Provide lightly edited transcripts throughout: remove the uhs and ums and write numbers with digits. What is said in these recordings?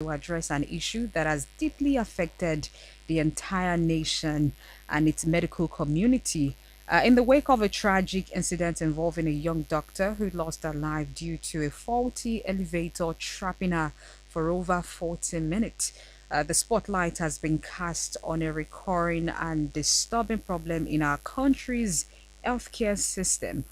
to address an issue that has deeply affected the entire nation and its medical community. In the wake of a tragic incident involving a young doctor who lost her life due to a faulty elevator trapping her for over 40 minutes. The spotlight has been cast on a recurring and disturbing problem in our country's healthcare system.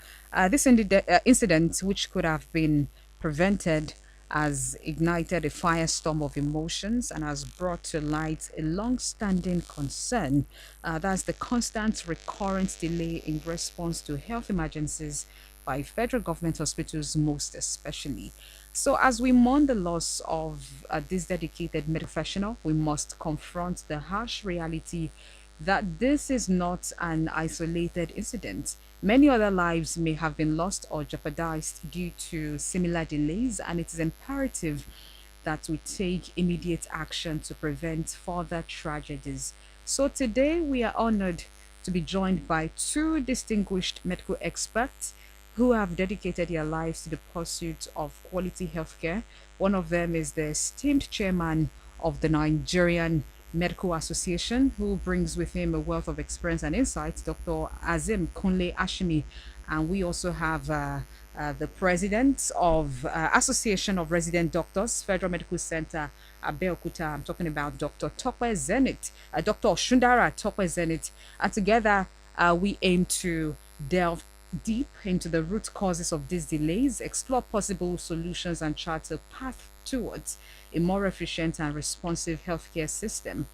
This incident, which could have been prevented, has ignited a firestorm of emotions and has brought to light a long-standing concern. That's the constant recurrent delay in response to health emergencies by federal government hospitals, most especially. So, as we mourn the loss of this dedicated medical professional, we must confront the harsh reality that this is not an isolated incident. Many other lives may have been lost or jeopardized due to similar delays, and it is imperative that we take immediate action to prevent further tragedies. So, today we are honored to be joined by two distinguished medical experts who have dedicated their lives to the pursuit of quality healthcare. One of them is the esteemed chairman of the Nigerian Medical Association, who brings with him a wealth of experience and insights, Dr. Azim Kunle Ashimi. And we also have the president of Association of Resident Doctors, Federal Medical Center, Abeokuta. I'm talking about Dr. Tope Zenit, Dr. Shundara Tope Zenit. And together, we aim to delve deep into the root causes of these delays, explore possible solutions, and chart a path towards a more efficient and responsive healthcare system.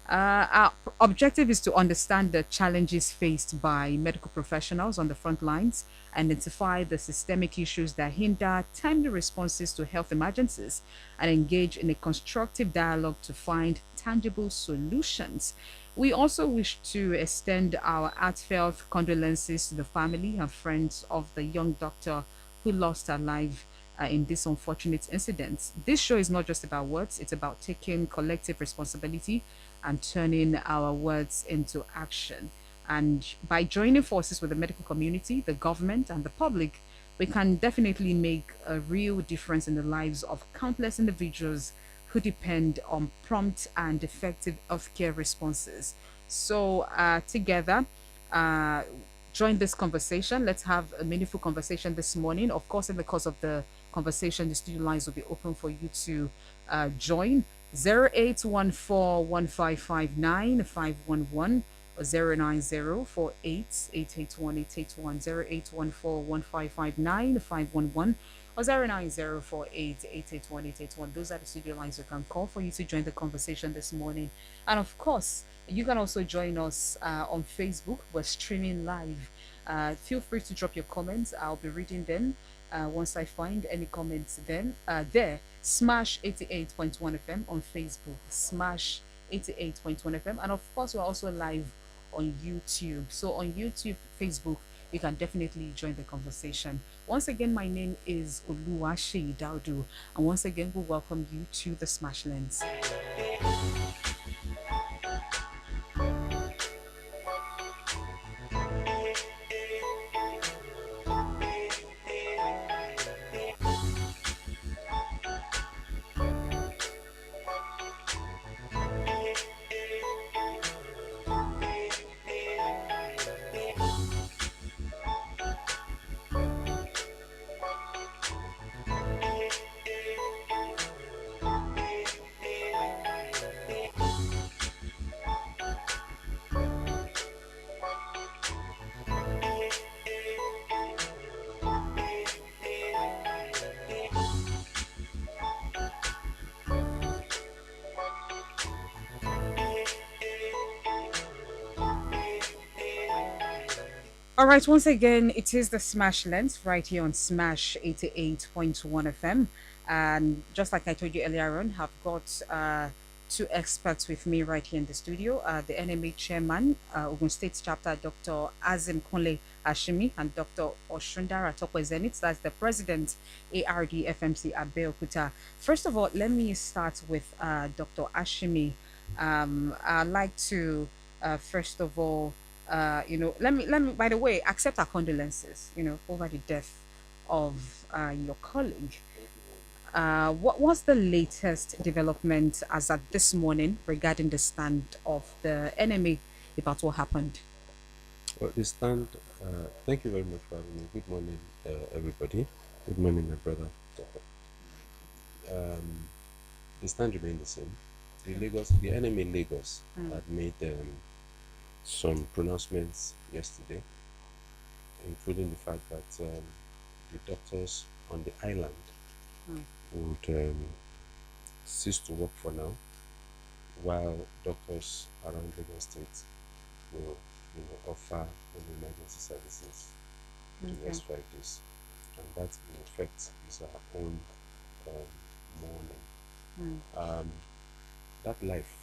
Our objective is to understand the challenges faced by medical professionals on the front lines, identify the systemic issues that hinder timely responses to health emergencies, and engage in a constructive dialogue to find tangible solutions. We also wish to extend our heartfelt condolences to the family and friends of the young doctor who lost her life in this unfortunate incident. This show is not just about words, it's about taking collective responsibility and turning our words into action. And by joining forces with the medical community, the government, and the public, we can definitely make a real difference in the lives of countless individuals who depend on prompt and effective healthcare responses. So, together, uh, join this conversation. Let's have a meaningful conversation this morning. Of course, in the course of the conversation, the studio lines will be open for you to join. 0814-1559-511 or 09048881881 0814-1559-511 or 09048881881. Those are the studio lines you can call for you to join the conversation this morning. And of course, you can also join us on Facebook. We're streaming live. Feel free to drop your comments. I'll be reading them once I find any comments. Then there, Smash 88.1 FM on Facebook. Smash 88.1 FM. And of course, we're also live on YouTube. So on YouTube, Facebook, you can definitely join the conversation. Once again, my name is Oluwaseyi Daudu. And once again, we welcome you to the Smash Lens. All right, once again, it is the Smash Lens right here on Smash 88.1 FM. And just like I told you earlier on, I've got two experts with me right here in the studio, the NMA chairman, Ogun State chapter, Dr. Azim Kunle Ashimi, and Dr. Oshundara Tokwe Zenit, that's the president, ARD FMC Abeokuta. First of all, let me start with Dr. Ashimi. I'd like to, first of all, let me, by the way, accept our condolences, over the death of your colleague. What's the latest development as at this morning regarding the stand of the enemy about what happened? Well, the stand, thank you very much for having me. Good morning, everybody. Good morning, my brother. Um, the stand remained the same. The enemy in Lagos Mm, had made some pronouncements yesterday, including the fact that the doctors on the island mm, would cease to work for now, while doctors around Lagos State will, offer emergency services for the okay. next 5 days, and that in effect is our own um, mourning. Mm, Um, that life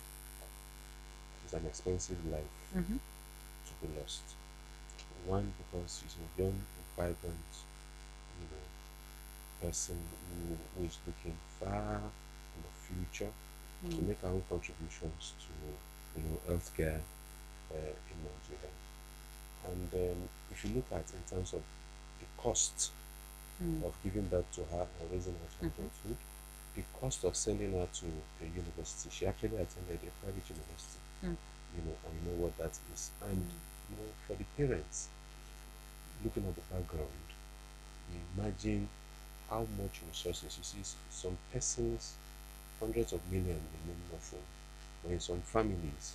is an expensive life mm-hmm, to be lost. One, because he's a young, vibrant, you know, person who is looking far in the future to mm, make our own contributions to, healthcare in Nigeria. And if you look at in terms of the cost mm, of giving birth to her and raising her from mm-hmm, adulthood, the cost of sending her to a university. She actually attended a private university, mm, and you know what that is. And for the parents, looking at the background, you imagine how much resources. You see, some persons, hundreds of millions may mean nothing, but in some families,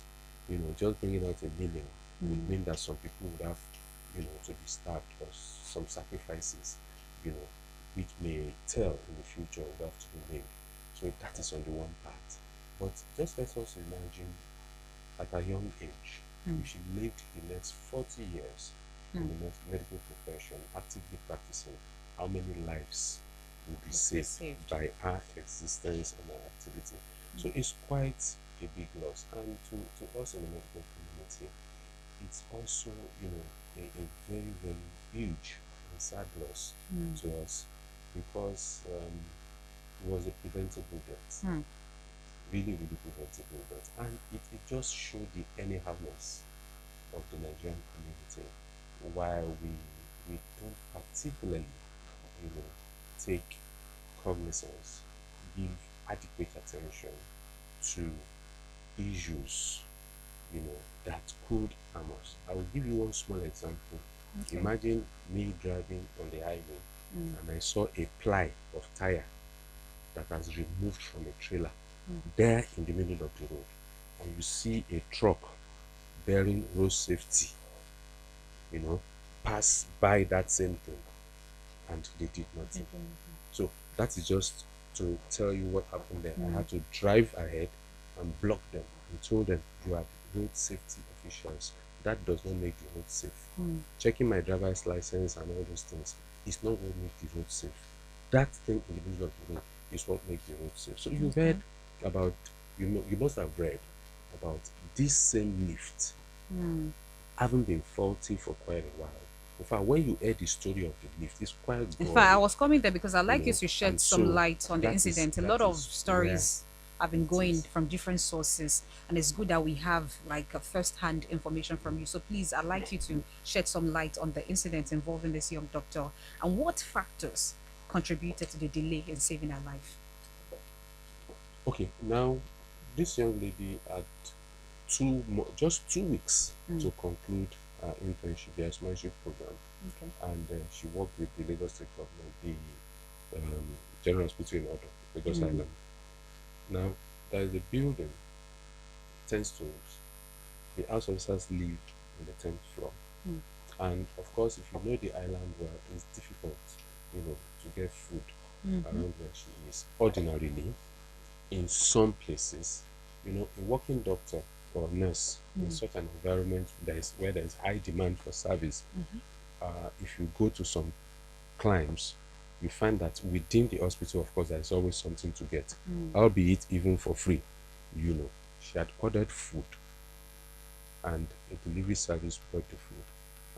just bringing out a million would mm, mean that some people would have, to be starved or some sacrifices, you know, which may tell in the future would have to be made. So that is on the one part. But just let us imagine at a young age, mm, if she lived the next 40 years in mm. the medical profession, actively practicing, how many lives will be Let's be saved saved. by her existence and her activity? So it's quite a big loss. And to us in the medical community, it's also, a very, very huge and sad loss Mm, to us because it was a preventable death, mm, really, really preventable death. And it just showed the anyhowness of the Nigerian community while we don't particularly, take cognizance, give adequate attention to issues, that could harm us. I will give you one small example. okay. Imagine me driving on the highway Mm, and I saw a ply of tire that has removed from a trailer mm, there in the middle of the road, and you see a truck bearing road safety, you know, pass by that same thing and they did nothing. So that is just to tell you what happened there. I mm, had to drive ahead and block them and told them you are road safety officials. That does not make the road safe. mm, Checking my driver's license and all those things is not what makes the road safe. That thing in the middle of the road is what makes the road safe. So you've okay. heard about, you must have read about this same lift Mm. having been faulty for quite a while. In fact, when you hear the story of the lift, it's quite In fact, I gory, was coming there because I'd like you to shed and some so light on the that is incident. A that lot of is where stories have been it going is. from different sources, and it's good that we have like a first-hand information from you. So please, I'd like you to shed some light on the incident involving this young doctor and what factors contributed to the delay in saving her life. Okay, now this young lady had just 2 weeks Mm, to conclude her internship, the expansion program, okay. and she worked with the Lagos State Government, the General Hospital in Odo, Lagos Mm, Island. Now there is a building, 10 stories. The house officers live on the 10th floor, mm, and of course, if you know the island well, it's difficult, to get food mm-hmm, around where she is. Ordinarily, in some places, a working doctor or nurse in mm, such an environment where there is high demand for service, mm-hmm, if you go to some climes, you find that within the hospital, of course, there's always something to get, mm, albeit even for free. She had ordered food and a delivery service brought the food.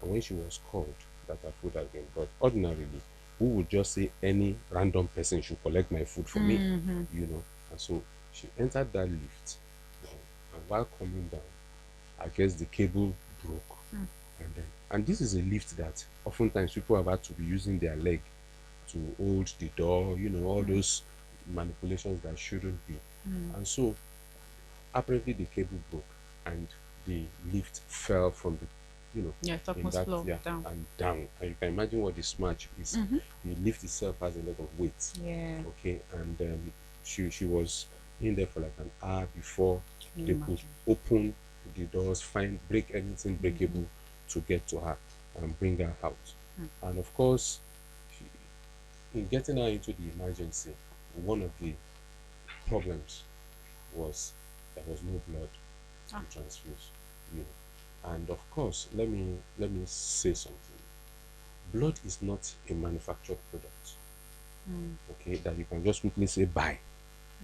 And when she was called that her food had been brought, ordinarily, who would just say any random person should collect my food for me, mm-hmm, And so she entered that lift, and while coming down, I guess the cable broke, mm, and this is a lift that oftentimes people have had to be using their leg to hold the door, all mm, those manipulations that shouldn't be. Mm. And so apparently the cable broke and the lift fell from the, you know, Yeah, top in must that, flow yeah, down. and down. And you can imagine what the smash is. Mm-hmm. The lift itself has a lot of weight. Yeah, Okay, and she was in there for like an hour before can you they could imagine? open the doors, find break anything Mm-hmm. breakable to get to her and bring her out. Mm. And of course, in getting her into the emergency, one of the problems was there was no blood Ah. to transfuse. You know. And of course, let me say something. Blood is not a manufactured product, Mm. okay, that you can just quickly say buy.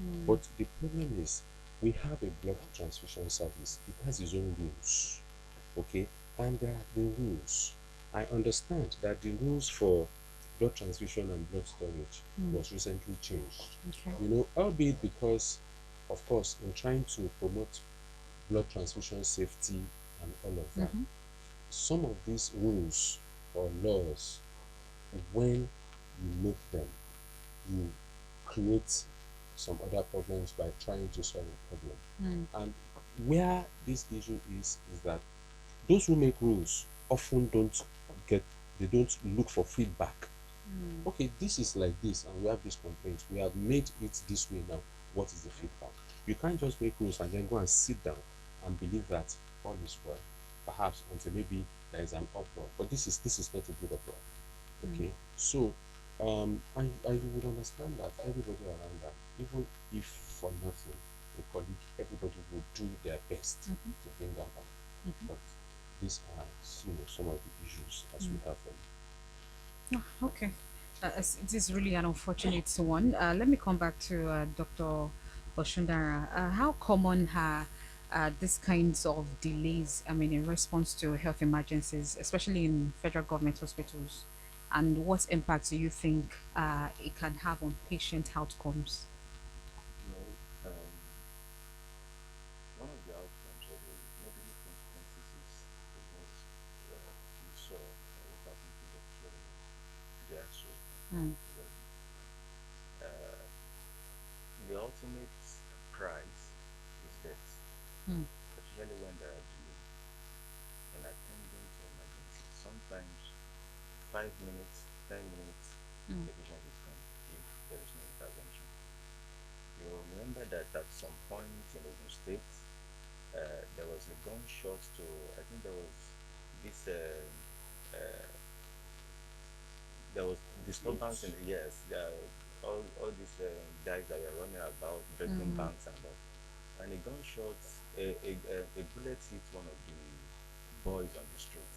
Mm. But the problem is we have a blood transfusion service. It has its own rules, okay, and there are the rules. I understand that the rules for blood transfusion and blood storage Mm. was recently changed. Okay. You know, albeit because, of course, in trying to promote blood transfusion safety and all of that, Mm-hmm. some of these rules or laws, when you make them, you create some other problems by trying to solve a problem. Mm. And where this issue is that those who make rules often get they don't look for feedback. Mm. Okay, this is like this, and we have this complaint. We have made it this way now. What is the feedback? You can't just make rules and then go and sit down and believe that all is well. Perhaps until maybe there is an uproar. But this is not a good uproar. Mm. Okay, so I would understand that everybody around them, even if for nothing, a colleague, everybody would do their best Mm-hmm. to bring them back. Mm-hmm. But these are, some of the issues as we Mm. have them. Oh, okay. It is really an unfortunate one. Let me come back to Dr. Oshundara. How common are these kinds of delays, I mean, in response to health emergencies, especially in federal government hospitals? And what impact do you think it can have on patient outcomes? No, one of the outcomes of the negative consequences is what we saw what happened to Dr. Jackson. Mm. When, uh, the ultimate price is death, Mm. especially when there are delays in attending to emergencies. Sometimes 5 minutes, 10 minutes, Mm. the patient is gone if there is no intervention. You will remember that at some point in Ogun State, there was a gunshot to, I think there was this, uh, there was disturbance in the, yes, all these guys that were running about, breaking Mm. banks and all. And a gunshot, a bullet hit one of the boys on the street.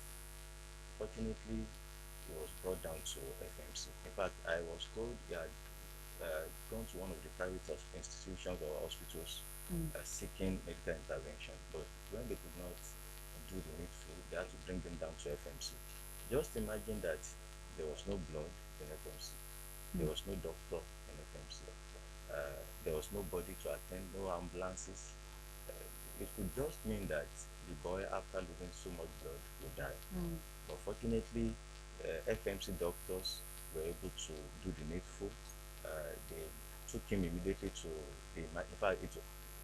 Fortunately, he was brought down to FMC. In fact, I was told he had gone to one of the private institutions or hospitals Mm. seeking medical intervention. But when they could not do the needful, they had to bring him down to FMC. Just imagine that there was no blood in FMC, there Mm. was no doctor in FMC, there was nobody to attend, no ambulances. It could just mean that the boy, after losing so much blood, would die. Mm. But fortunately, FMC doctors were able to do the needful. They took him immediately to the. In fact,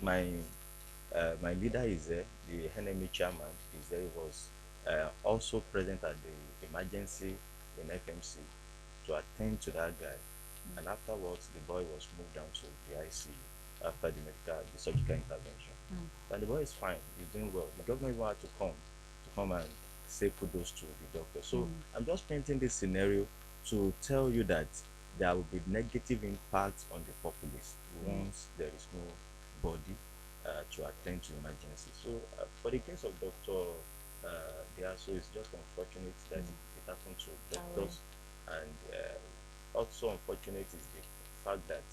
my leader is there. The NME chairman is there. He was also present at the emergency in FMC to attend to that guy. And afterwards, the boy was moved down to the ICU after the surgical intervention. Mm. And the boy is fine. He's doing well. The government even had to come and say kudos to the doctor. So Mm. I'm just painting this scenario to tell you that there will be negative impact on the populace once there is no body to attend to emergency. So for the case of Dr. Diaso, it's just unfortunate that it happened to doctors, and also unfortunate is the fact that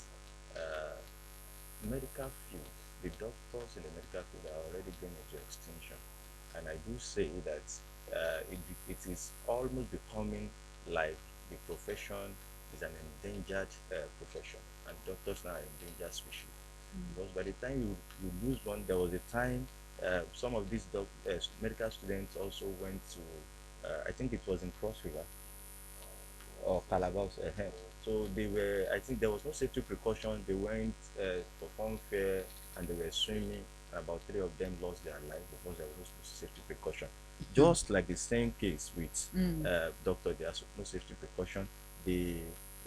medical field, the doctors in the medical field are already going into extinction. And I do say that it is almost becoming like the profession is an endangered profession, and doctors now are endangered species. Because by the time you lose one, there was a time some of these medical students also went to, I think it was in Cross River or Calabar, So they were, I think there was no safety precaution. They went for fun fair and they were swimming. And about three of them lost their life because there was no safety precaution. Just like the same case with Dr. There's no safety precaution. The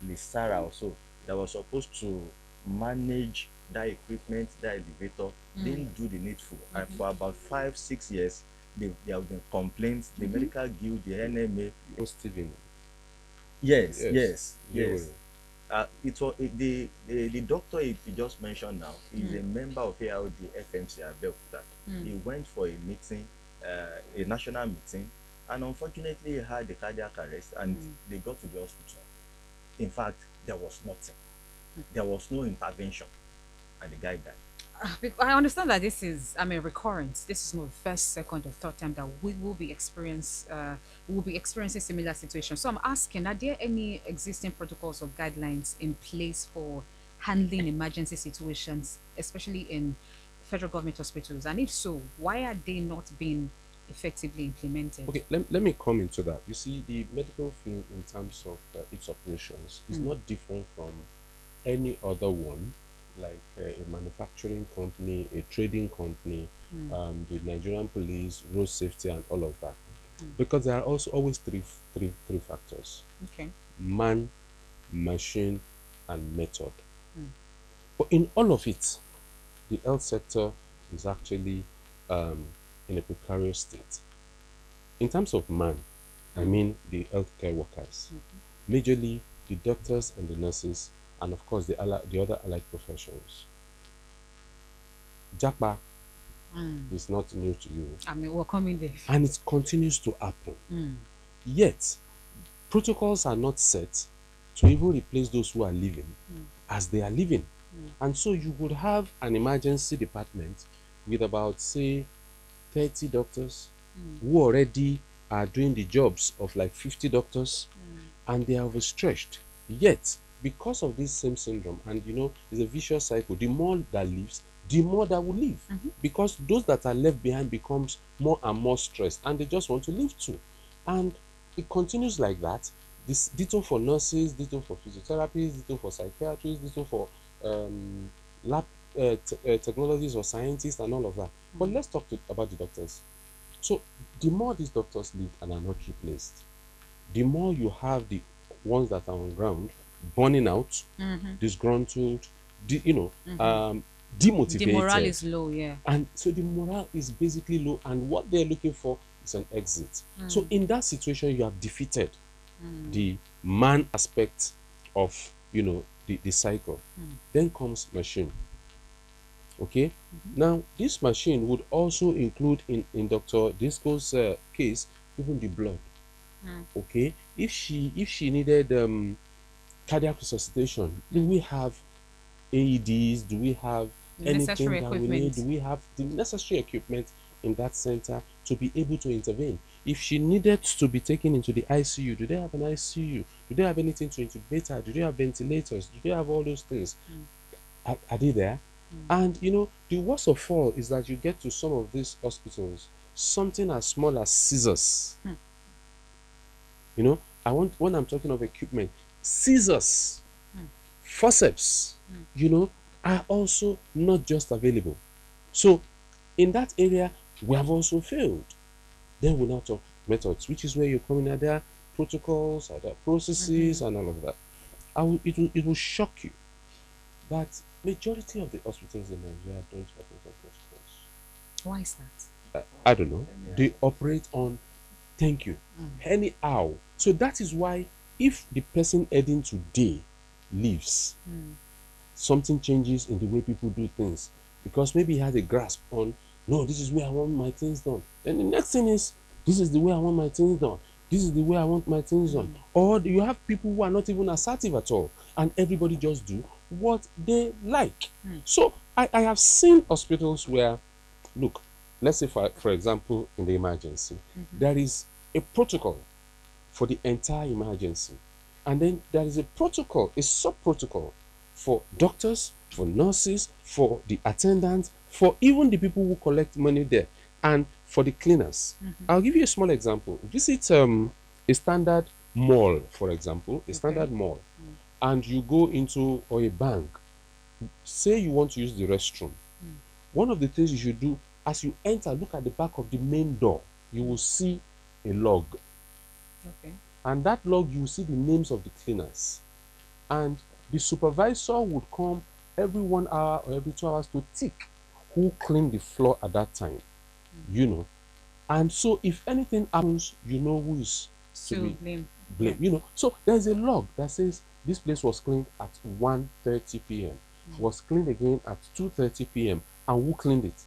Lissara also that was supposed to manage that equipment, that elevator, didn't do the needful. And for about 5, 6 years, there have been complaints. The medical guild, the NMA. Oh, Stephen. Yes, Yes. yes, Yeah. yes. It was the doctor you just mentioned now is a member of ALD FMC Abeokuta. He went for a meeting, a national meeting, and unfortunately he had a cardiac arrest and they got to the hospital. In fact, there was nothing. There was no intervention, and the guy died. I understand that this is, I mean, recurrent. This is not the first, second, or third time that we will be experiencing similar situations. So I'm asking, are there any existing protocols or guidelines in place for handling emergency situations, especially in federal government hospitals? And if so, why are they not being effectively implemented? Okay, let me come into that. You see, the medical field in terms of its operations is not different from any other one, like a manufacturing company, a trading company, the Nigerian police, road safety, and all of that. Because there are also always three factors: Okay. man, machine, and method. But in all of it, the health sector is actually in a precarious state. In terms of man, I mean the healthcare workers, majorly the doctors and the nurses, and of course the other allied professions. Japa is not new to you, I mean, we're coming there. and it continues to happen. Yet, protocols are not set to even replace those who are living as they are living. And so you would have an emergency department with about, say, 30 doctors who already are doing the jobs of like 50 doctors, and they are overstretched. Yet, because of this same syndrome, and you know, it's a vicious cycle, the more that leaves, the more that will leave. Because those that are left behind becomes more and more stressed, and they just want to leave too. And it continues like that. This ditto for nurses, ditto for physiotherapists, ditto for psychiatrists, ditto for lab technologies or scientists and all of that. But let's talk about the doctors. So the more these doctors live and are not replaced, the more you have the ones that are on ground burning out, disgruntled, demotivated. The morale is low, yeah. And so the morale is basically low, and what they're looking for is an exit. So in that situation, you have defeated the man aspect of the cycle. Then comes machine. Okay, now this machine would also include in Dr. Disco's case even the blood. Okay, if she needed cardiac resuscitation, do we have AEDs? Do we have anything Necessary that we need? equipment. Do we have the necessary equipment in that center to be able to intervene? If she needed to be taken into the ICU, do they have an ICU? Do they have anything to intubate her? Do they have ventilators? Do they have all those things? Are they there? And the worst of all is that you get to some of these hospitals, something as small as scissors. When I'm talking of equipment, scissors, forceps, are also not just available. So in that area, we have also failed. Then we now talk methods, which is where you're coming at their protocols, at their processes, and all of that. It will shock you that majority of the hospitals in Nigeria don't operate on protocols. Why is that? I don't know. They operate on thank you. Anyhow. So that is why if the person heading today leaves, something changes in the way people do things. Because maybe he had a grasp on, no, this is where I want my things done. Then the next thing is, this is the way I want my things done. This is the way I want my things done. Or you have people who are not even assertive at all, and everybody just do what they like. So I have seen hospitals where, look, let's say for example, in the emergency, there is a protocol for the entire emergency. And then there is a protocol, a sub-protocol for doctors, for nurses, for the attendants, for even the people who collect money there, and for the cleaners. I'll give you a small example. Visit a standard mall, for example, a standard mall. and you go into or a bank, say you want to use the restroom, one of the things you should do as you enter, look at the back of the main door. You will see a log, Okay. and that log you will see the names of the cleaners, and the supervisor would come every 1 hour or every 2 hours to tick who cleaned the floor at that time, you know. And so if anything happens, you know who is to To be blame. blamed, you know. So there's a log that says this place was cleaned at 1:30 p.m., was cleaned again at 2:30 p.m., and who cleaned it,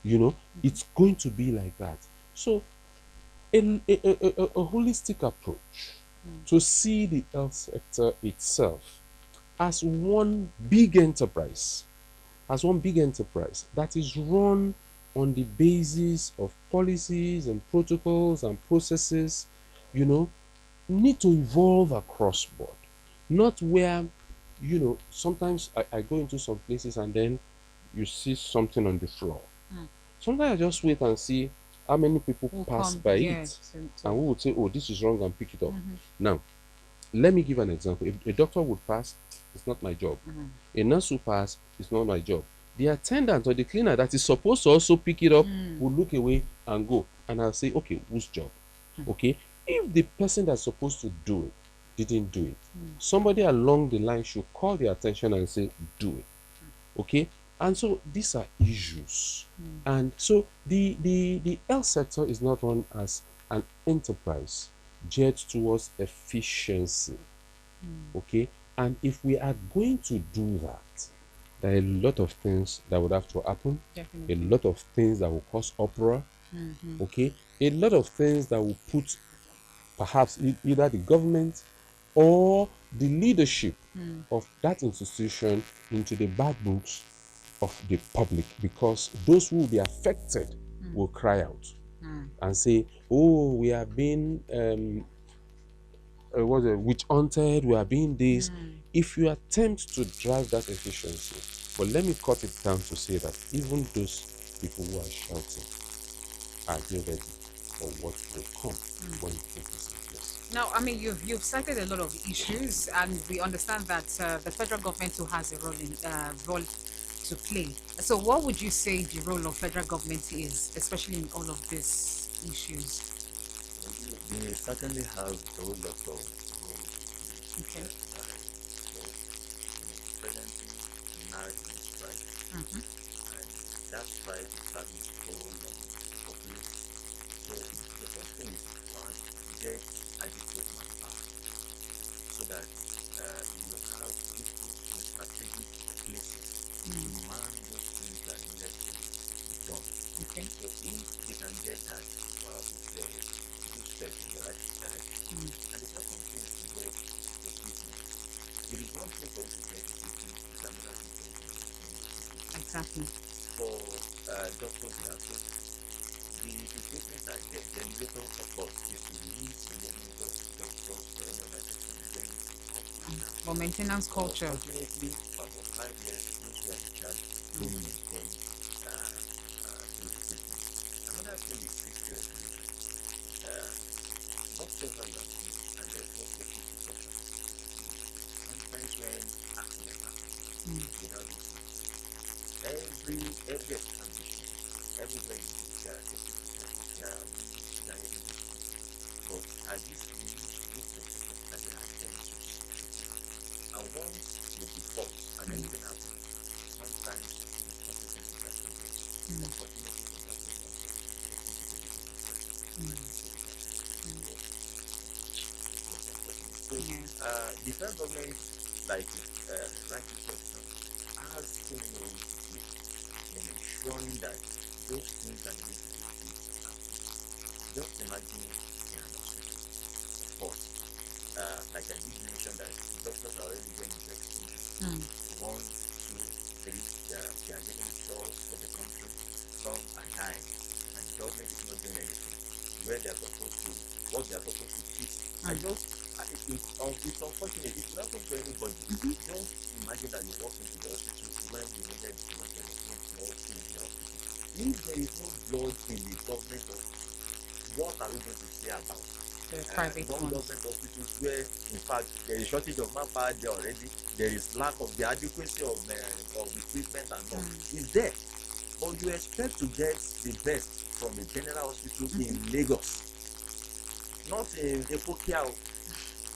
you know. It's going to be like that. So a holistic approach to see the health sector itself as one big enterprise, that is run on the basis of policies and protocols and processes, you know, need to evolve across board. Not where, you know, sometimes I go into some places and then you see something on the floor. Sometimes I just wait and see how many people Who pass come- by yeah, it, to- and who would say, oh, this is wrong, and pick it up. Now, let me give an example. If a doctor would pass, it's not my job. A nurse who pass, it's not my job. The attendant or the cleaner that is supposed to also pick it up will look away and go. And I'll say, okay, whose job? Okay. If the person that's supposed to do it didn't do it, somebody along the line should call their attention and say, do it. Okay. And so these are issues. And so the health sector is not run as an enterprise geared towards efficiency. Okay. And if we are going to do that, there are a lot of things that would have to happen, Definitely. a lot of things that will cause uproar, okay, a lot of things that will put perhaps either the government or the leadership of that institution into the bad books of the public, because those who will be affected will cry out and say, oh, we are being witch hunted, we are being this. If you attempt to drive that efficiency, but let me cut it down to say that even those people who are shouting, are they ready for what will come when it takes place? Now, I mean, you've cited a lot of issues, and we understand that the federal government too has a role to play. So, what would you say the role of federal government is, especially in all of these issues? They certainly have a whole lot of roles to play. Okay. Presently married in strike, and that strike is having its toll on the populace. So the first thing is one, get adequate manpower so that you have people in strategic places to man those things that needed to be done. Okay. So if they can get that, it's a good step in the right direction. And the second thing is to get equipment. It is one thing for you to get equipment, it's another thing for you to maintain the equipment. Exactly. For doctors and nurses, the equipment are there. The elevator, of course, if you release the movement of doctors or any other person, then it's completely. For maintenance culture. Unfortunately, for about 5 years, those who are in charge don't maintain those equipment. Another thing is fiscal regulation. Whatever you are doing, and there's no safety precaution, sometimes when accidents happen without those systems, every establishment, everywhere you go, there are safety precautions, there are rules, there are regulations. But at this rules, these precautions are there against you. And once you default and anything happens, sometimes the consequences are severe. Unfortunately, in that area, so the federal government, like rightly questioned, has so many ways to play in ensuring that those things that need to be fixed are fixed. Just imagine in an hospital, of course, like I did mention that doctors are already going into extinction. 1, 2, 3, they are getting jobs for the country. Some are dying, and the government is not doing anything. Where they are supposed to, what they are supposed to fix. It's unfortunate. It's nothing to anybody. Don't imagine that you walk into the hospital when you needed blood, there was no blood in the hospital. If there is no blood in the government hospital, what are we going to say about The private ones. non-government hospitals where, in fact, there is shortage of manpower there already. There is lack of the adequacy of equipment and all. Is there, but you expect to get the best from a general hospital in Lagos, not in Epokia.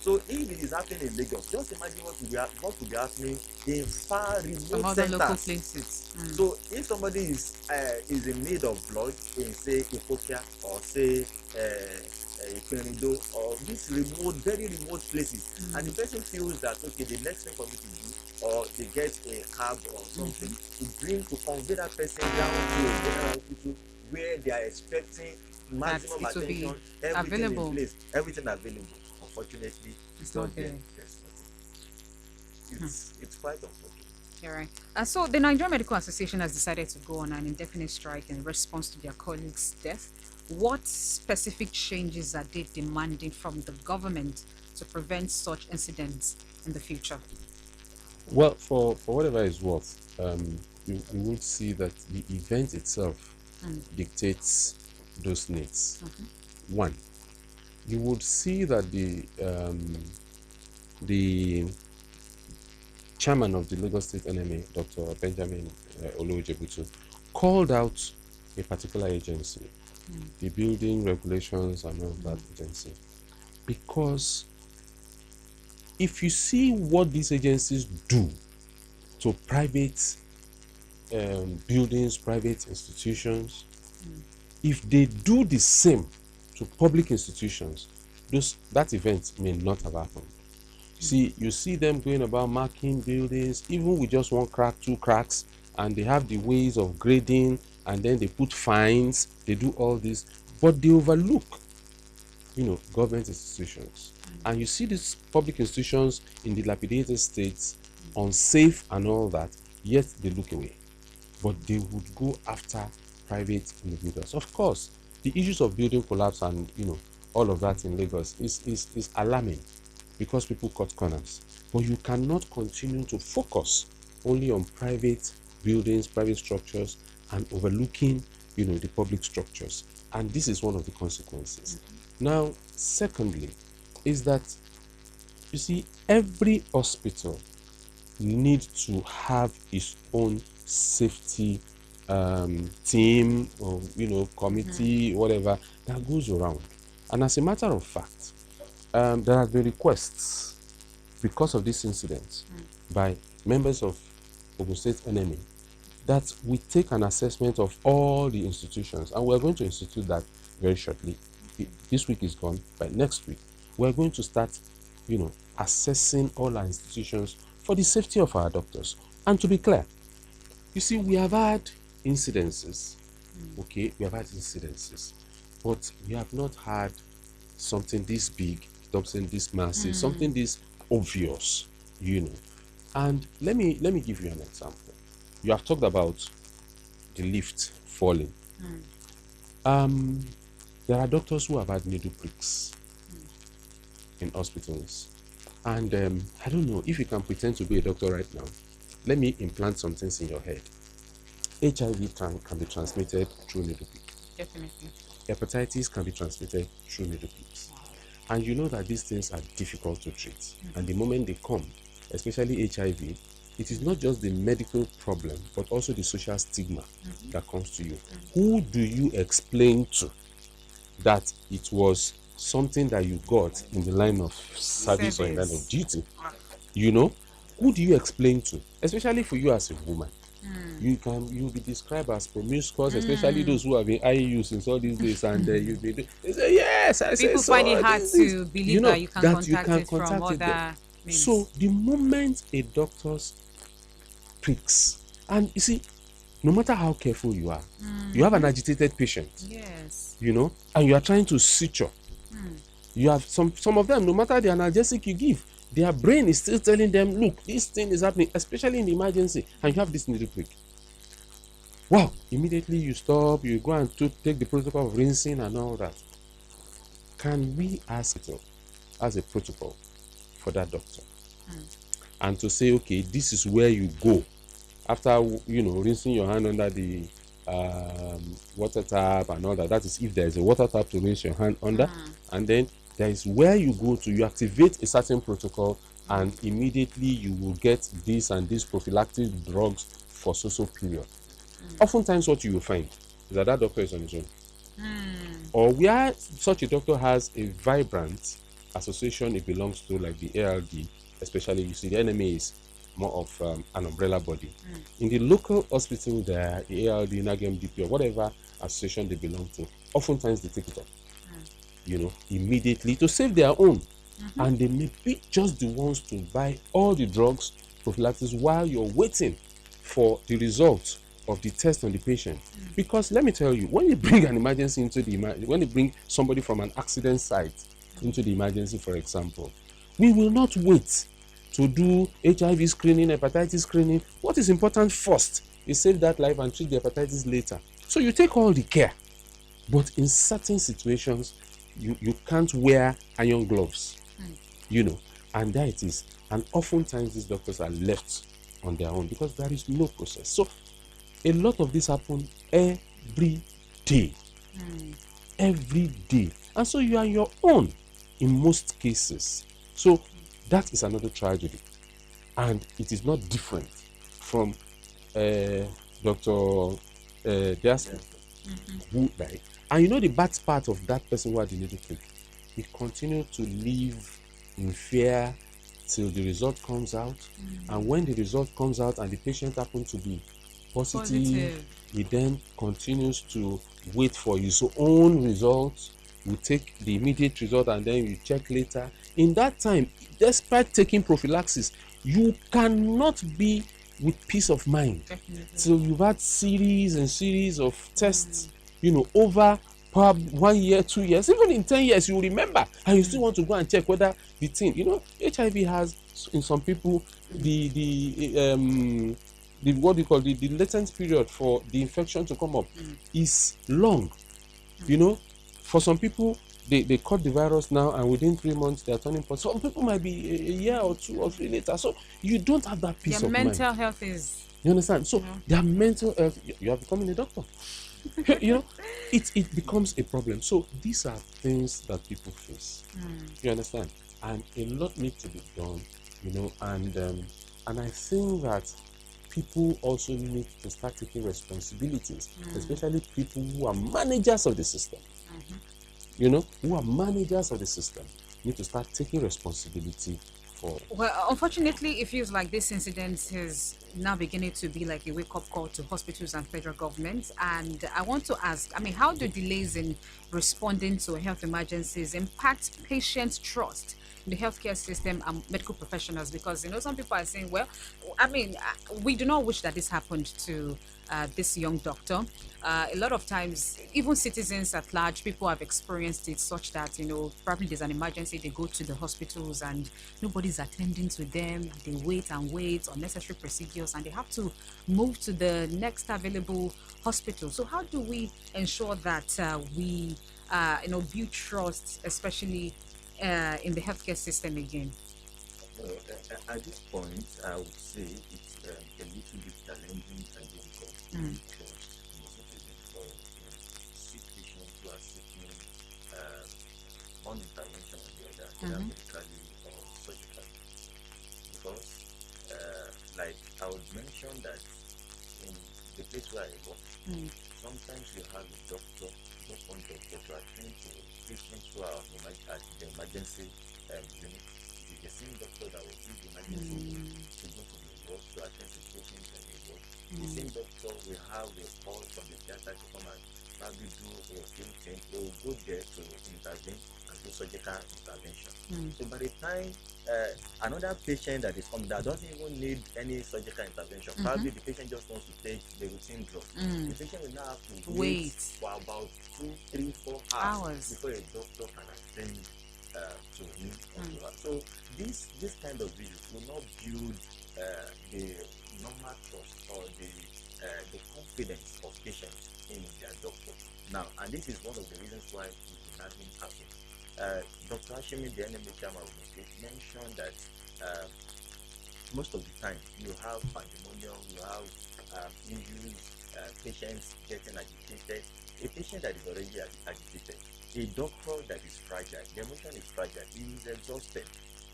So if it is happening in Lagos, just imagine what will be happening in far Some remote other local centers. places. So if somebody is in need of blood in, say, Epokia, or say Iperindo, or these remote, very remote places, and the person feels that, okay, the next thing for me to do, or they get a cab or something to convey that person down to a general hospital where they are expecting maximum it will be attention, everything available. in place, everything available. Unfortunately, It's not there. There's nothing. It's quite unfortunate. You're right. So the Nigerian Medical Association has decided to go on an indefinite strike in response to their colleague's death. What specific changes are they demanding from the government to prevent such incidents in the future? Well, for whatever it's worth, you would see that the event itself dictates those needs. One, you would see that the chairman of the Lagos State NMA, Dr. Benjamin Olojebutu, called out a particular agency, the Building Regulations and all that agency, because if you see what these agencies do to private buildings, private institutions, if they do the same to public institutions, that event may not have happened. You see them going about marking buildings, even with just one crack, two cracks, and they have the ways of grading, and then they put fines, they do all this, but they overlook, government institutions. And you see these public institutions in dilapidated states, unsafe and all that, yet they look away. But they would go after private individuals. Of course, the issues of building collapse and, all of that in Lagos is alarming, because people cut corners. But you cannot continue to focus only on private buildings, private structures, and overlooking, the public structures. And this is one of the consequences. Now, secondly, is that, every hospital needs to have its own safety team or, committee, whatever, that goes around. And as a matter of fact, there have been requests because of this incident by members of Ogun State NMA that we take an assessment of all the institutions, and we're going to institute that very shortly. This week is gone. By next week, we're going to start, assessing all our institutions for the safety of our doctors. And to be clear, we have had incidences. Okay, we have had incidences, but we have not had something this big, something this massive, something this obvious, And let me give you an example. You have talked about the lift falling. There are doctors who have had needle pricks in hospitals. And I don't know if you can pretend to be a doctor right now. Let me implant some things in your head. HIV can be transmitted through needle prick. Definitely. Hepatitis can be transmitted through needle pricks. And you know that these things are difficult to treat. And the moment they come, especially HIV, it is not just the medical problem, but also the social stigma that comes to you. Who do you explain to that it was something that you got in the line of service or in the line of duty? Who do you explain to? Especially for you as a woman. You'll be described as promiscuous, especially those who have been IUs since all these days, and you've been. They say yes. People find it hard to believe that you can contact it from other means. So the moment a doctor's pricks, and no matter how careful you are, you have an agitated patient. Yes. And you are trying to suture. You have some of them, no matter the analgesic you give, their brain is still telling them, look, this thing is happening, especially in the emergency, and you have this needle prick. Wow, immediately you stop, you go and take the protocol of rinsing and all that. Can we ask it as a protocol for that doctor? And to say, okay, this is where you go after, rinsing your hand under the water tap and all that. That is if there is a water tap to rinse your hand under. And then There is where you go to, you activate a certain protocol, and immediately you will get this and this prophylactic drugs for so period. Oftentimes what you will find is that that doctor is on his own. Or where such a doctor has a vibrant association it belongs to, like the ALD, especially, you see, the NMA is more of an umbrella body. In the local hospital there, the ALD, NAGM, DP, or whatever association they belong to, oftentimes they take it up, immediately to save their own. And they may be just the ones to buy all the drugs, prophylaxis, while you're waiting for the results of the test on the patient. Because let me tell you, when you bring an emergency into when you bring somebody from an accident site into the emergency, for example, we will not wait to do HIV screening, hepatitis screening. What is important first is save that life and treat the hepatitis later. So you take all the care. But in certain situations, you can't wear iron gloves, and there it is. And oftentimes these doctors are left on their own because there is no process. So a lot of this happen every day. Every day. And so you are your own in most cases. So that is another tragedy. And it is not different from Dr. Diasky, who died. And the bad part of that person who had the needle prick, he continued to live in fear till the result comes out. And when the result comes out and the patient happens to be positive, he then continues to wait for his own results. You take the immediate result and then you check later. In that time, despite taking prophylaxis, you cannot be with peace of mind. So you've had series and series of tests, over perhaps 1 year, 2 years, even in 10 years, you remember, and you still want to go and check whether the thing, HIV has in some people the what do you call the latent period for the infection to come up is long. For some people, they caught the virus now, and within 3 months they are turning positive. Some people might be a year or 2 or 3 later. So you don't have that peace of mind. Their mental health is. You understand? So their mental health, you are becoming a doctor. It becomes a problem. So these are things that people face. You understand? And a lot needs to be done. And I think that people also need to start taking responsibilities, especially people who are managers of the system. Who are managers of the system need to start taking responsibility for. Well, unfortunately, it feels like this incident is now beginning to be like a wake-up call to hospitals and federal government. And I want to ask, how do delays in responding to health emergencies impact patients' trust in the healthcare system and medical professionals? Because, some people are saying, well, we do not wish that this happened to this young doctor. A lot of times, even citizens at large, people have experienced it such that, probably there's an emergency, they go to the hospitals and nobody's attending to them. They wait and wait, unnecessary procedures, and they have to move to the next available hospital. So how do we ensure that we, build trust, especially in the healthcare system again? At this point, I would say it's a little bit challenging and difficult because sick patients who are seeking one intervention or the other, whether medically or surgically. Because, like I would mention that in the place where I work, sometimes you have a doctor, just one doctor to attend to patients who are at the emergency unit. The same doctor that will do the emergency to go to the ward to attend to patients in the ward. The same doctor will have a call from the theater to come and probably do a routine thing. They will go there to intervene and do surgical intervention. So by the time another patient that is coming that doesn't even need any surgical intervention, probably the patient just wants to take the routine drug. The patient will now have to wait for about 2, 3, 4 hours before a doctor can attend to him or to her. So this kind of issues will not build the normal trust or the confidence of patients in their doctor. Now, and this is one of the reasons why it has been happening. Dr. Ashimi, the NMA chairman of the state, mentioned that most of the time you have pandemonium, you have issues patients getting agitated, a patient that is already agitated, a doctor that is fragile, the emotion is fragile, he is exhausted.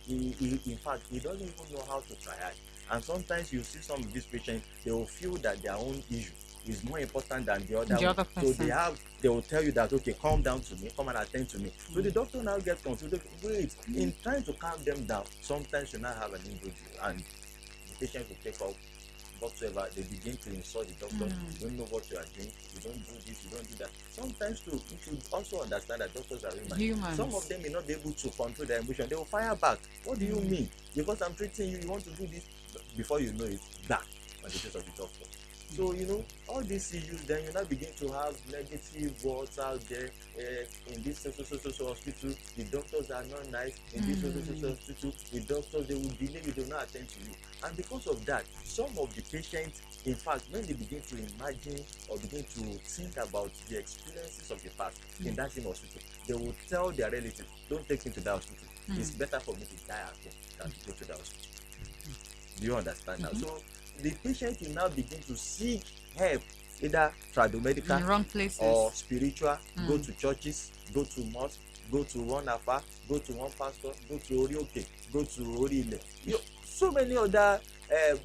In fact, he doesn't even know how to triage. And sometimes you see some of these patients, they will feel that their own issue is more important than the other The one. other So person. they will tell you that, okay, calm down to me, come and attend to me. So the doctor now gets confused. Wait, in trying to calm them down, sometimes you now have an injury and the patient will take off whatsoever. They begin to insult the doctor. You don't know what you are doing, you don't do this, you don't do that. Sometimes too, you should also understand that doctors are human. Some of them may not be able to control their emotion. They will fire back. What do you mean? Because I'm treating you, you want to do this. Before you know it, that on the face of the doctor. So all these issues, then you now begin to have negative words out there. In this so hospital, the doctors are not nice. In this so hospital, the doctors, they will delay you, they will not attend to you. And because of that, some of the patients, in fact, when they begin to imagine or begin to think about the experiences of the past in that same hospital, they will tell their relatives, don't take me to that hospital. It's better for me to die at home than to go to that hospital. Do you understand now? So the patient will now begin to seek help, either tradomedical In the wrong places. or spiritual. Go to churches, go to mosque, go to one afa, go to one pastor, go to Orioke, go to Orile. So many other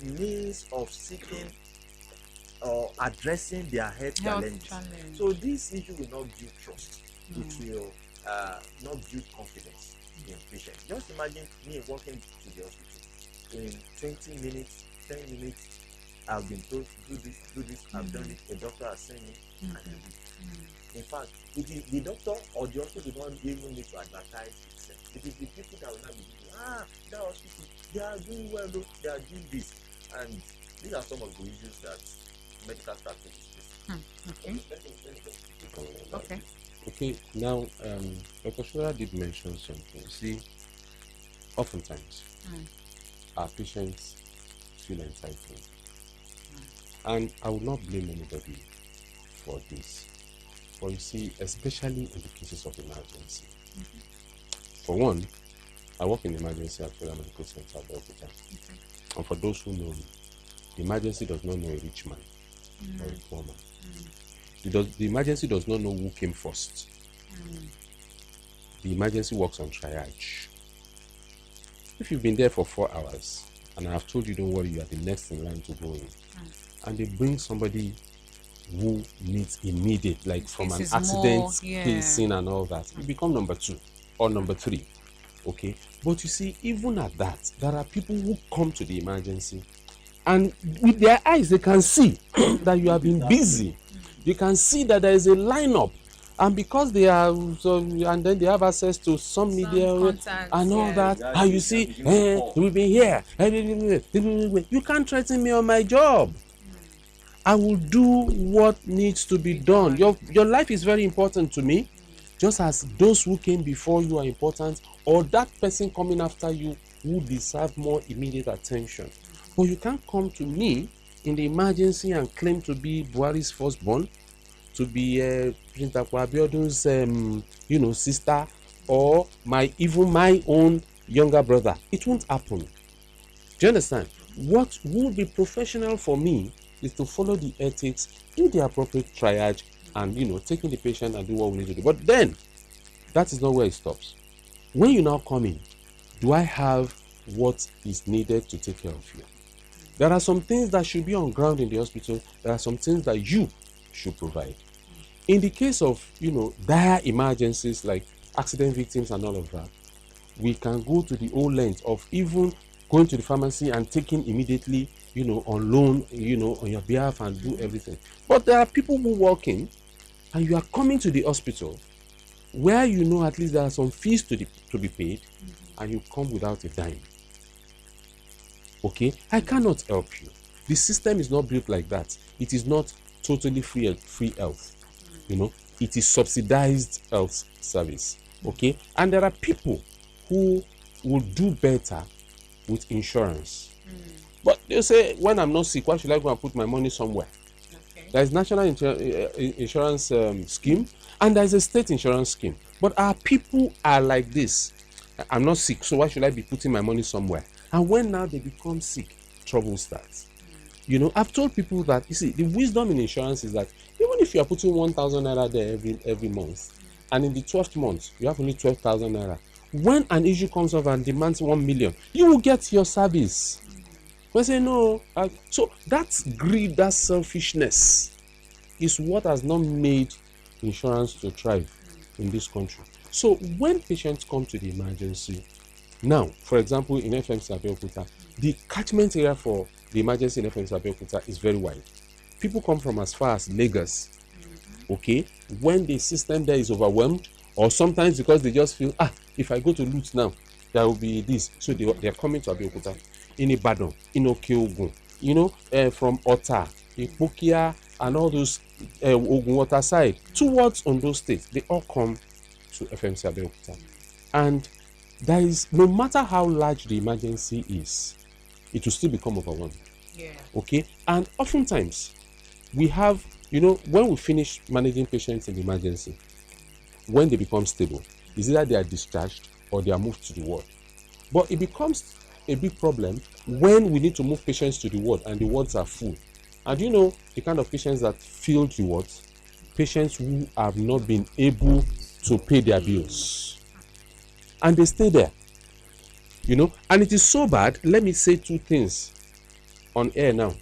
means of seeking or addressing their health challenges. So this issue will not build trust. It will not build confidence in patients. Just imagine me walking to the hospital. In 20 minutes, 10 minutes, I've been told do this, I've done it, the doctor has seen me, and I do. In fact, it is the doctor or the hospital do not even need to advertise itself. It is the people that will not be doing, that hospital, they are doing well, though, they are doing this. And these are some of the issues that medical practice is facing. Okay. Okay, now Dr. Shura did mention something. See, oftentimes our patients feel entitled. And I will not blame anybody for this. But you see, especially in the cases of emergency. For one, I work in the emergency at Federal Medical Center of Abeokuta. And for those who know me, the emergency does not know a rich man or a poor man. The emergency does not know who came first. The emergency works on triage. If you've been there for 4 hours and I have told you, don't worry, you are the next in line to go in, and they bring somebody who needs immediate, like from an accident scene and all that, you become number 2 or number 3. Okay, but you see, even at that, there are people who come to the emergency and with their eyes they can see that you have been busy. You can see that there is a lineup, and because they are and then they have access to some media and all that, and you see, we've been here, you can't threaten me on my job. I will do what needs to be done. Your life is very important to me, just as those who came before you are important, or that person coming after you who deserve more immediate attention. But you can't come to me in the emergency and claim to be Buhari's firstborn, to be Prince Dapò Abiodun's sister, or even my own younger brother. It won't happen. Do you understand? What would be professional for me is to follow the ethics, do the appropriate triage, and taking the patient and do what we need to do. But then that is not where it stops. When you now come in, do I have what is needed to take care of you? There are some things that should be on ground in the hospital. There are some things that you should provide. In the case of dire emergencies like accident victims and all of that, we can go to the whole length of even going to the pharmacy and taking immediately on loan on your behalf and do everything. But there are people who walk in and you are coming to the hospital where at least there are some fees to be paid, and you come without a dime. Okay, I cannot help you. The system is not built like that. It is not totally free health. It is subsidized health service. Okay, and there are people who will do better with insurance. But they say, when I'm not sick, why should I go and put my money somewhere? There is national insurance scheme, and there is a state insurance scheme. But our people are like this. I'm not sick, so why should I be putting my money somewhere? And when now they become sick, trouble starts. I've told people that, you see, the wisdom in insurance is that even if you are putting 1,000 naira there every month, and in the 12th month you have only 12,000 naira, when an issue comes up and demands 1 million, you will get your service. But say no. So that greed, that selfishness is what has not made insurance to thrive in this country. So when patients come to the emergency, now, for example, in FMC Abeokuta, the catchment area for the emergency in FMC Abeokuta is very wide. People come from as far as Lagos, okay? When the system there is overwhelmed, or sometimes because they just feel, if I go to Lutz now, there will be this. So they're coming to Abeokuta. In Ibadan, in Okeogun, from Ota, Ipokia, and all those Ogun Water side, towards Ondo State, they all come to FMC Abeokuta. And there is, no matter how large the emergency is, it will still become overwhelmed. Yeah. Okay? And oftentimes, we have, when we finish managing patients in the emergency, when they become stable, is either they are discharged or they are moved to the ward. But it becomes a big problem when we need to move patients to the ward and the wards are full. And the kind of patients that fill the wards? Patients who have not been able to pay their bills. And they stay there. And it is so bad. Let me say two things on air now.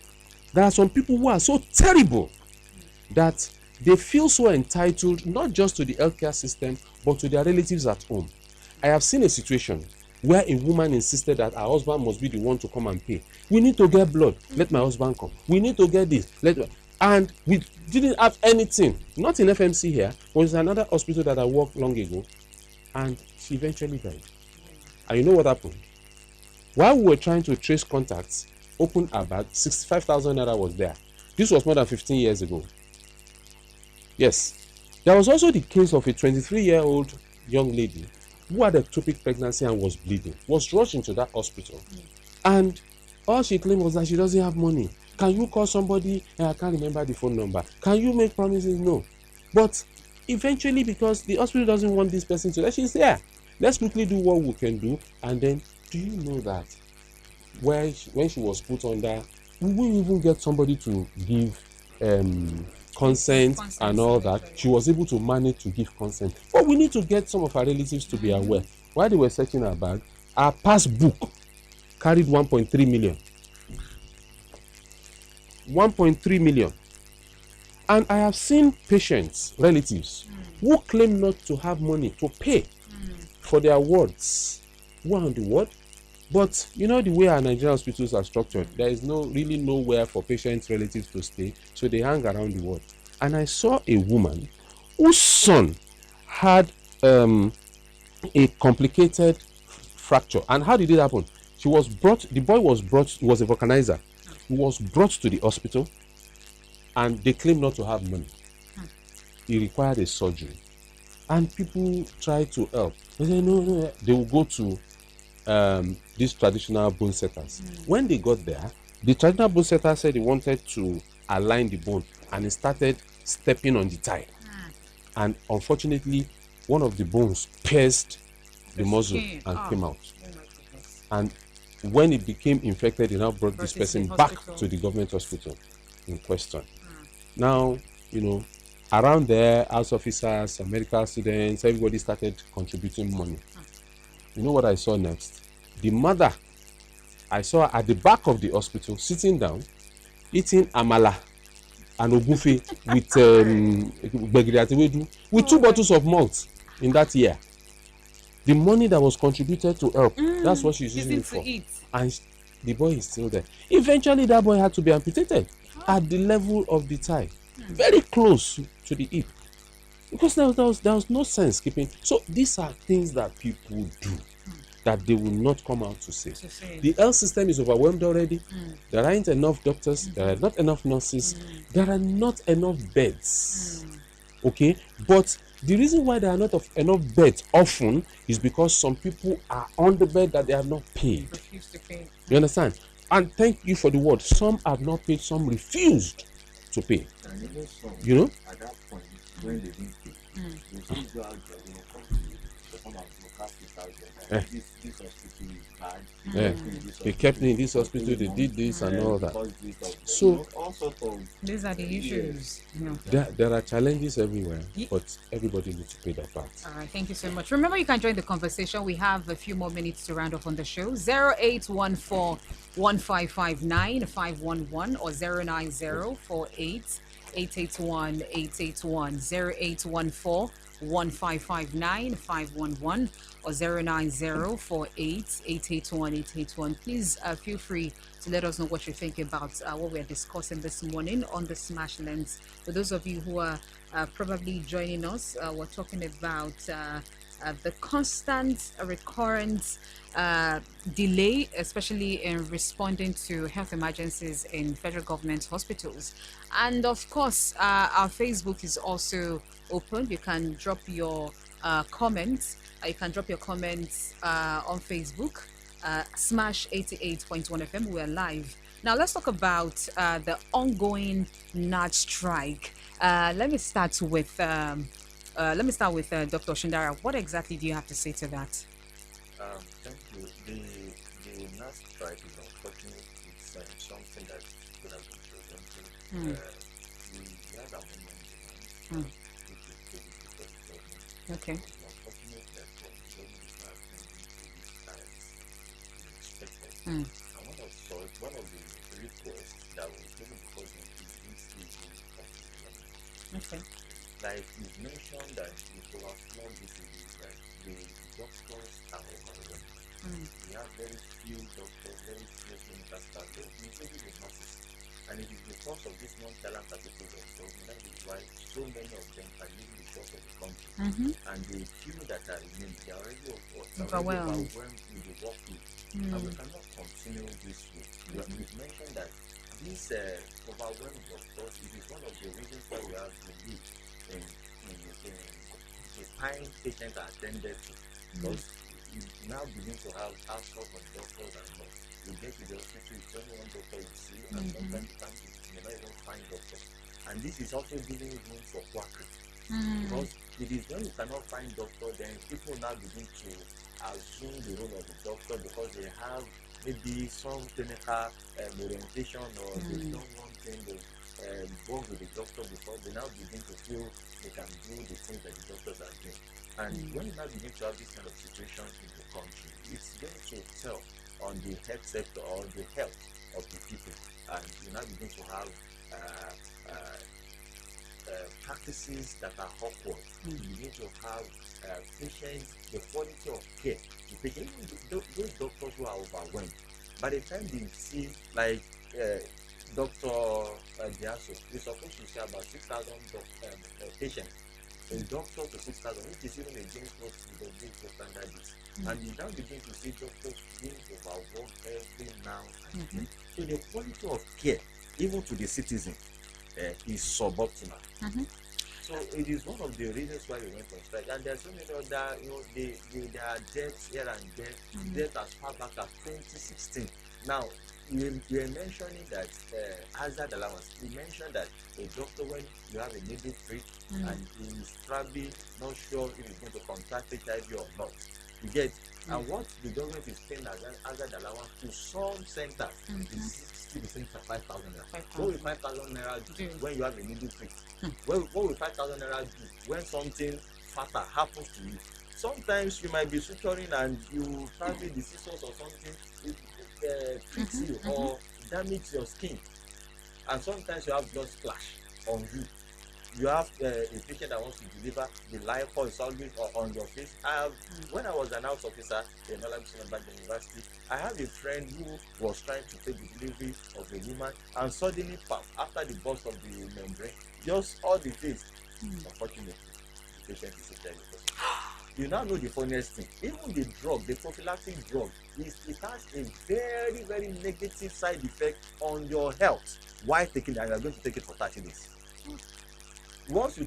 There are some people who are so terrible that they feel so entitled not just to the healthcare system but to their relatives at home. I have seen a situation where a woman insisted that her husband must be the one to come and pay. We need to get blood, let my husband come. We need to get this, and we didn't have anything. Not in FMC here, but it's another hospital that I worked long ago, and she eventually died. And you know what happened? While we were trying to trace contacts, open her bag, 65,000 naira was there. This was more than 15 years ago. Yes. There was also the case of a 23-year-old young lady who had ectopic pregnancy and was bleeding, was rushed into that hospital. And all she claimed was that she doesn't have money. Can you call somebody? I can't remember the phone number. Can you make promises? No. But eventually, because the hospital doesn't want this person to, she's there. Let's quickly do what we can do. And then, do you know that when she was put under, we wouldn't even get somebody to give consent and all that. She was able to manage to give consent. But we need to get some of our relatives to be aware. While they were searching her bag, her passbook carried 1.3 million. 1.3 million. And I have seen patients, relatives, who claim not to have money to pay for their wards. Who are on the ward? But the way our Nigerian hospitals are structured, there is really nowhere for patients' relatives to stay, so they hang around the ward. And I saw a woman whose son had a complicated fracture. And how did it happen? The boy was brought, he was a vulcanizer. He was brought to the hospital and they claimed not to have money. He required a surgery. And people tried to help. They said, no. They will go to these traditional bone setters. When they got there, the traditional bone setter said he wanted to align the bone and he started stepping on the tile. And unfortunately, one of the bones pierced the muscle and came out. And when it became infected, they now brought this person back to the government hospital in question. Now, around there, house officers, medical students, everybody started contributing money. You know what I saw next? The mother, I saw her at the back of the hospital, sitting down, eating amala and ogufe with 2 bottles of malt in that year. The money that was contributed to help, that's what she's using it for. And the boy is still there. Eventually, that boy had to be amputated at the level of the thigh, very close to the hip. Because there was no sense keeping. So these are things that people do that they will not come out to say. The health system is overwhelmed already. There aren't enough doctors. There are not enough nurses. There are not enough beds. Okay? But the reason why there are not enough beds often is because some people are on the bed that they have not paid. Refuse to pay. You understand? And thank you for the word. Some have not paid, some refused to pay. And even some, You know? at that point, when they didn't pay, they still go out there, they will come to you. to come and broadcast it out there. Eh. This hospital is bad. Yeah. They kept me in this for hospital, they 3 did this and all that. because this of So all sorts of These are the issues. there are challenges everywhere, Ye- but everybody needs to play their part. All right, thank you so much. Remember, you can join the conversation. We have a few more minutes to round off on the show. 0814-1559-511 or 09048-881-881. 0814-1559-511 or 09048-881-881. Please feel free to let us know what you think about what we're discussing this morning on the Smash Lens. For those of you who are probably joining us, we're talking about the constant, recurrent delay, especially in responding to health emergencies in federal government hospitals. And of course, our Facebook is also open. You can drop your comments. You can drop your comments on Facebook. Smash 88.1 FM. We're live. Now let's talk about the ongoing NAT strike. Let me start with Dr. Shindara. What exactly do you have to say to that? Thank you. The last strike is unfortunate. It's something that could have been prevented. We had amendment demand, which is taken before the government. Okay. It's unfortunate that the government is not moving to this side expected. And one of the requests that was taken before them is this issue of employment. Okay. Like you mentioned that the overflow disease that the doctors are overwhelmed. We have very few doctors, very few clinical staff, including the nurses. And it is because of this non-talent attitude of government that is why so many of them are leaving the shores of the country. And the few that are remaining, they are already overwhelmed with the workload. And we cannot continue this way. You've mentioned that this overwhelmed doctors, it is one of the reasons why we have the need in the time patients are attended to. Because you now begin to have outsourced of doctors and nurses. You get to the hospital, it's only one doctor you see, and sometimes you may not even find doctors. And this is also giving room for quackery. Because it is when you cannot find doctor, then people now begin to assume the role of the doctor because they have maybe some clinical orientation or they don't want them to work with the doctor because they now begin to feel they can do the things that the doctors are doing. And when you now begin to have this kind of situation in the country, it's going to tell on the health sector or the health of the people. And you now begin to have practices that are awkward. You need to have patients, the quality of care. Even those doctors who are overwhelmed, by the time they see, like Dr. Diaso, we're supposed to see about 6,000 patients. A doctor to 6,000, which is even against what the WHO standard is. And you now begin to see doctors being overworked every now and then. So the quality of care, even to the citizen, is suboptimal. So it is one of the reasons why we went on strike. And there's so many other, there are deaths here and there, deaths as far back as 2016. Now, you were mentioning that hazard allowance. You mentioned that a doctor, when you have a midwifery and he's probably not sure if he's going to contract HIV or not, you get. And what the government is paying as an hazard allowance to some centers is still the same for 5,000 naira. What will 5,000 naira do when you have a midwifery? What will 5,000 naira do when something fatal happens to you? Sometimes you might be suturing and you probably the scissors or something treat you or damage your skin, and sometimes you have blood splash on you. You have a patient that wants to deliver, the life is always on your face. When I was an house officer in Olabisi University, I have a friend who was trying to take the delivery of a woman, and suddenly, after the burst of the membrane, just all the face. Unfortunately, the patient is HIV positive. You now know the funniest thing. Even the drug, the prophylactic drug, it has a very, very negative side effect on your health. Why taking it? And you are going to take it for 30 days. Once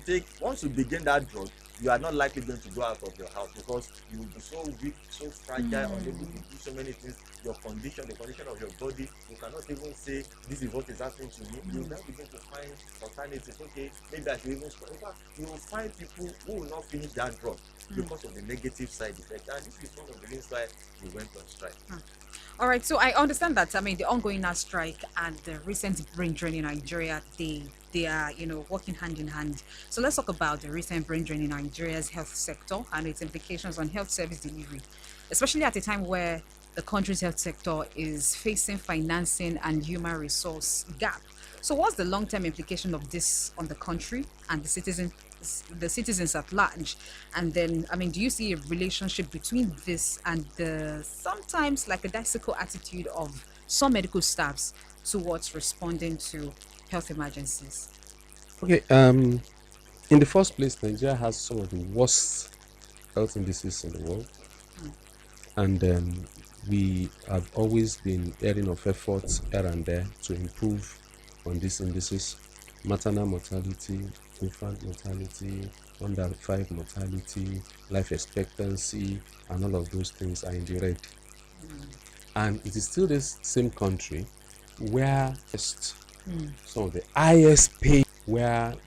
you begin that drug, you are not likely going to go out of your house because you will be so weak, so fragile, unable to do so many things. Your condition, the condition of your body, you cannot even say this is what is happening to me. You will then begin to find alternatives. Okay, maybe I should even stop. In fact, you will find people who will not finish that drug because of the negative side effect. And this is one of the reasons why we went on strike. All right, so I understand that. I mean, the ongoing NAS strike and the recent brain drain in Nigeria, they are, working hand in hand. So let's talk about the recent brain drain in Nigeria's health sector and its implications on health service delivery, especially at a time where the country's health sector is facing financing and human resource gap. So what's the long-term implication of this on the country and the citizens at large? And then, I mean, do you see a relationship between this and the sometimes like a daisical attitude of some medical staffs towards responding to health emergencies? Okay, in the first place, Nigeria has some of the worst health indices in the world, and we have always been hearing of efforts here and there to improve on these indices. Maternal mortality, infant mortality, under 5 mortality, life expectancy, and all of those things are in the red. And it is still this same country where some of the highest pay, where